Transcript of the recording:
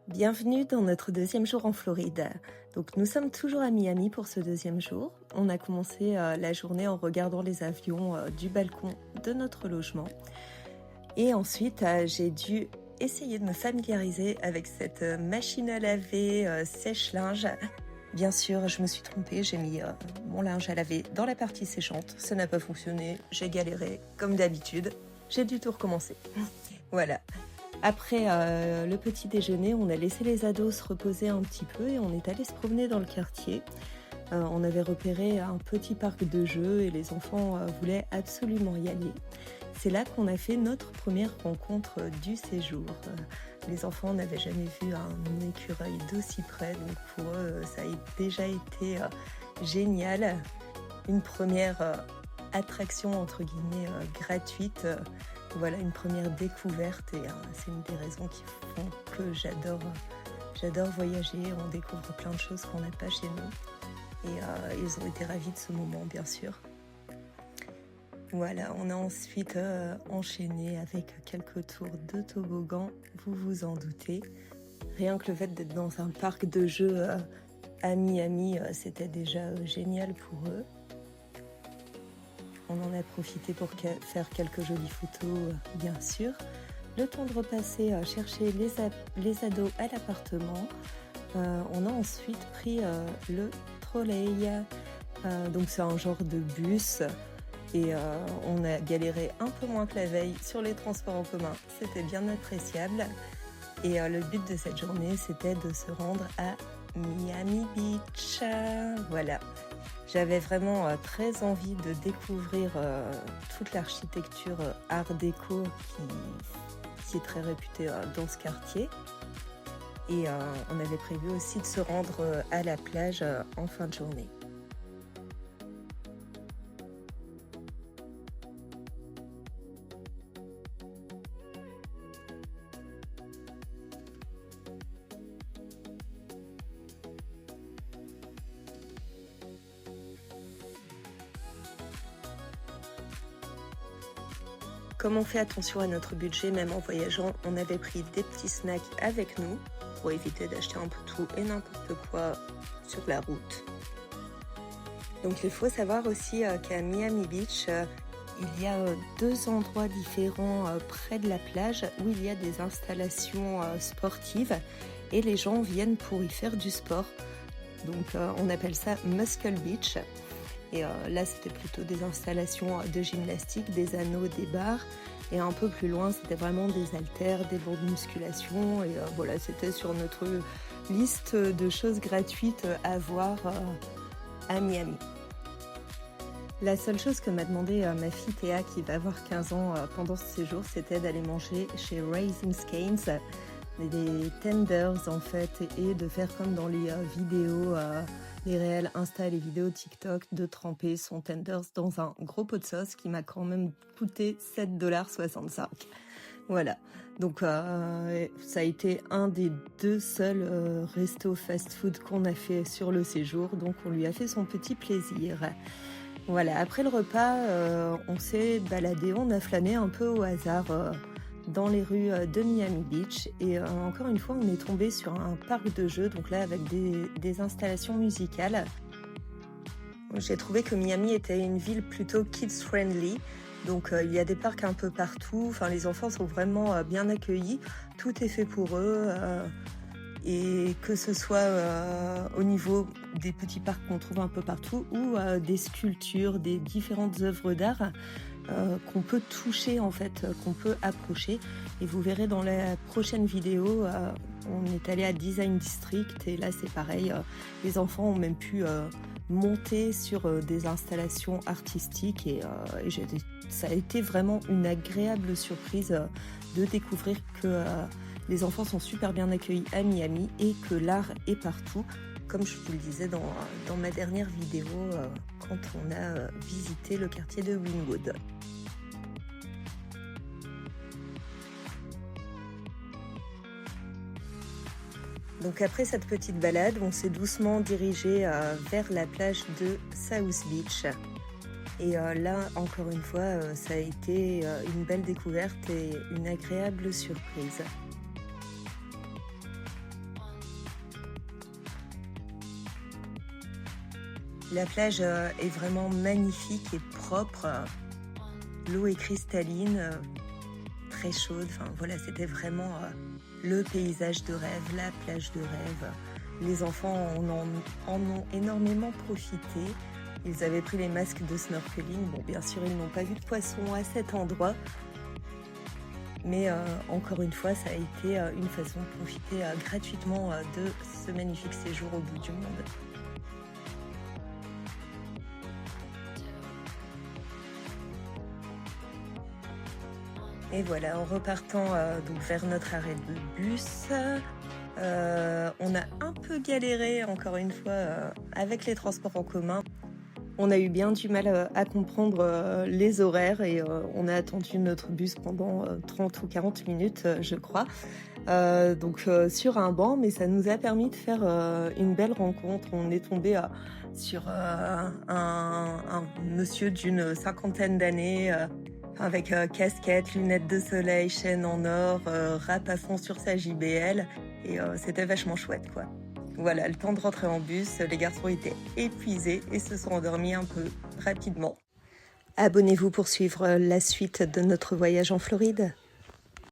Bienvenue dans notre deuxième jour en Floride. Donc nous sommes toujours à Miami pour ce deuxième jour. On a commencé la journée en regardant les avions du balcon de notre logement. Et ensuite, j'ai dû essayer de me familiariser avec cette machine à laver sèche-linge. Bien sûr, je me suis trompée, j'ai mis mon linge à laver dans la partie séchante. Ça n'a pas fonctionné, j'ai galéré comme d'habitude. J'ai dû tout recommencer. Voilà. Après le petit déjeuner, on a laissé les ados se reposer un petit peu et on est allé se promener dans le quartier. On avait repéré un petit parc de jeux et les enfants voulaient absolument y aller. C'est là qu'on a fait notre première rencontre du séjour. Les enfants n'avaient jamais vu un écureuil d'aussi près, donc pour eux, ça a déjà été génial. Une première attraction, entre guillemets, gratuite. Voilà, une première découverte et c'est une des raisons qui font que j'adore voyager. On découvre plein de choses qu'on n'a pas chez nous et ils ont été ravis de ce moment, bien sûr. Voilà, on a ensuite enchaîné avec quelques tours de toboggan, vous vous en doutez. Rien que le fait d'être dans un parc de jeux à Miami, c'était déjà génial pour eux. On en a profité pour faire quelques jolies photos, bien sûr. Le temps de repasser chercher les ados à l'appartement. On a ensuite pris le trolley. Donc c'est un genre de bus. Et on a galéré un peu moins que la veille sur les transports en commun. C'était bien appréciable. Et le but de cette journée, c'était de se rendre à Miami Beach. Voilà. J'avais vraiment très envie de découvrir toute l'architecture art déco qui est très réputée dans ce quartier. Et on avait prévu aussi de se rendre à la plage en fin de journée. Comme on fait attention à notre budget, même en voyageant, on avait pris des petits snacks avec nous pour éviter d'acheter un peu tout et n'importe quoi sur la route. Donc il faut savoir aussi qu'à Miami Beach, il y a deux endroits différents près de la plage où il y a des installations sportives et les gens viennent pour y faire du sport. Donc on appelle ça Muscle Beach. Et là, c'était plutôt des installations de gymnastique, des anneaux, des barres. Et un peu plus loin, c'était vraiment des haltères, des bancs de musculation. Et voilà, c'était sur notre liste de choses gratuites à voir à Miami. La seule chose que m'a demandé ma fille Théa, qui va avoir 15 ans pendant ce séjour, c'était d'aller manger chez Raising Cane's, des tenders en fait, et de faire comme dans les vidéos... les réels Insta et les vidéos TikTok de tremper son tenders dans un gros pot de sauce qui m'a quand même coûté $7,65. Voilà, donc ça a été un des deux seuls restos fast-food qu'on a fait sur le séjour, donc on lui a fait son petit plaisir. Voilà, après le repas, on s'est baladé, on a flâné un peu au hasard dans les rues de Miami Beach et encore une fois on est tombé sur un parc de jeux, donc là avec des installations musicales. J'ai trouvé que Miami était une ville plutôt kids friendly, donc il y a des parcs un peu partout, enfin les enfants sont vraiment bien accueillis, tout est fait pour eux et que ce soit au niveau des petits parcs qu'on trouve un peu partout ou des sculptures, des différentes œuvres d'art qu'on peut toucher en fait, qu'on peut approcher. Et vous verrez dans la prochaine vidéo, on est allé à Design District et là c'est pareil, les enfants ont même pu monter sur des installations artistiques et ça a été vraiment une agréable surprise de découvrir que les enfants sont super bien accueillis à Miami et que l'art est partout. Comme je vous le disais dans ma dernière vidéo quand on a visité le quartier de Wynwood. Donc après cette petite balade, on s'est doucement dirigé vers la plage de South Beach. Et là, encore une fois, ça a été une belle découverte et une agréable surprise. La plage est vraiment magnifique et propre. L'eau est cristalline, très chaude. Enfin voilà, c'était vraiment le paysage de rêve, la plage de rêve. Les enfants en ont énormément profité. Ils avaient pris les masques de snorkeling. Bon, bien sûr, ils n'ont pas vu de poissons à cet endroit. Mais encore une fois, ça a été une façon de profiter gratuitement de ce magnifique séjour au bout du monde. Et voilà, en repartant donc vers notre arrêt de bus, on a un peu galéré encore une fois avec les transports en commun. On a eu bien du mal à comprendre les horaires et on a attendu notre bus pendant 30 ou 40 minutes, je crois. Donc sur un banc, mais ça nous a permis de faire une belle rencontre. On est tombé sur un monsieur d'une cinquantaine d'années avec casquette, lunettes de soleil, chaîne en or, rap à fond sur sa JBL et c'était vachement chouette quoi. Voilà, le temps de rentrer en bus, les garçons étaient épuisés et se sont endormis un peu rapidement. Abonnez-vous pour suivre la suite de notre voyage en Floride.